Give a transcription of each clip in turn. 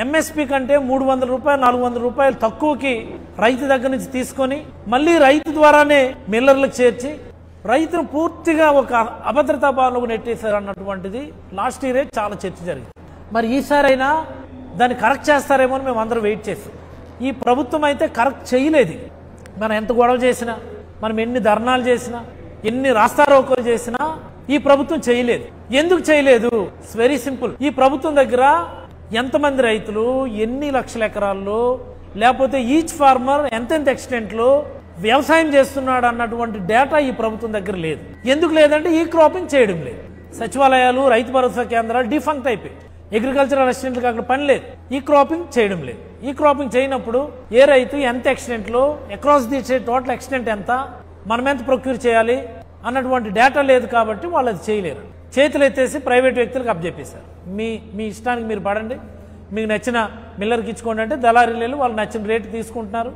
MSP కంటే 300 రూపాయలు 400 రూపాయలు తక్కువకి రైతు దగ్గర నుంచి తీసుకొని మళ్ళీ రైతు ద్వారానే మిల్లర్లకు చేర్చి రైతును పూర్తిగా ఒక అభద్రతా భావంలో నెట్టేశారు అన్నటువంటిది లాస్ట్ ఇయరే చాలా చర్చ జరిగింది. మరి ఈసారైనా దాన్ని కరెక్ట్ చేస్తారేమో అని మేము అందరం వెయిట్ చేస్తాం. ఈ ప్రభుత్వం అయితే కరెక్ట్ చేయలేదు. మనం ఎంత గొడవ చేసినా, మనం ఎన్ని ధర్నాలు చేసినా, ఎన్ని రాస్తారోకోలు చేసినా ఈ ప్రభుత్వం చేయలేదు. ఎందుకు చేయలేదు? It's very simple. ఈ ప్రభుత్వం దగ్గర ఎంతమంది రైతులు, ఎన్ని లక్షల ఎకరాల్లో, లేకపోతే ఈచ్ ఫార్మర్ ఎంతెంత ఎక్స్టెంట్లో వ్యవసాయం చేస్తున్నాడు అన్నటువంటి డేటా ఈ ప్రభుత్వం దగ్గర లేదు. ఎందుకు లేదంటే ఈ క్రాపింగ్ చేయడం లేదు. సచివాలయాలు, రైతు భరోసా కేంద్రాలు డిఫంక్ట్ అయిపోయి అగ్రికల్చరల్ అసిస్టెంట్లకు అక్కడ పని లేదు. ఈ క్రాపింగ్ చేయడం లేదు. ఈ క్రాపింగ్ చేయనప్పుడు ఏ రైతు ఎంత ఎక్స్టెంట్లో, అక్రాస్ ది టోటల్ ఎక్స్టెంట్ ఎంత, మనం ఎంత ప్రొక్యూర్ చేయాలి అన్నటువంటి డేటా లేదు. కాబట్టి వాళ్ళు అది చేయలేరు. చేతులు ఎత్తేసి ప్రైవేట్ వ్యక్తులకు అప్పచెప్పేశారు. మీ ఇష్టానికి మీరు పడండి, మీకు నచ్చిన మిల్లర్కి ఇచ్చుకోండి అంటే దళారీలు వాళ్ళు నచ్చిన రేటు తీసుకుంటున్నారు.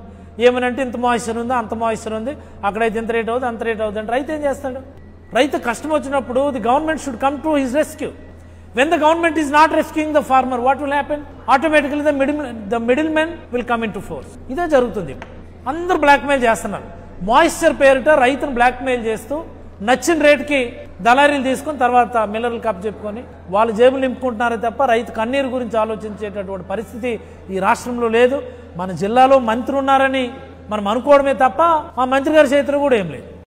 ఏమనంటే ఇంత మాయిశ్చర్ ఉంది, అంత మాయిశ్చర్ ఉంది, అక్కడైతే ఇంత రేట్ అవుతుంది, అంత రేట్ అవుతుంది అంటే రైతు ఏం చేస్తాడు? రైతు కష్టం వచ్చినప్పుడు the government should come to his rescue. When the government is not rescuing the farmer, what will happen? Automatically the middlemen will come into force. ఇదే జరుగుతుంది. అందరూ బ్లాక్మెయిల్ చేస్తున్నారు. మాయిశ్చర్ పేరిట రైతును బ్లాక్మెయిల్ చేస్తూ నచ్చిన రేటుకి దళారీలు తీసుకుని తర్వాత మిల్లర్లు కప్ చెప్పుకొని వాళ్ళు జేబులు నింపుకుంటున్నారే తప్ప రైతు కన్నీరు గురించి ఆలోచించేటటువంటి పరిస్థితి ఈ రాష్ట్రంలో లేదు. మన జిల్లాలో మంత్రి ఉన్నారని మనం అనుకోవడమే తప్ప ఆ మంత్రి గారి చేతిలో కూడా ఏం లేదు.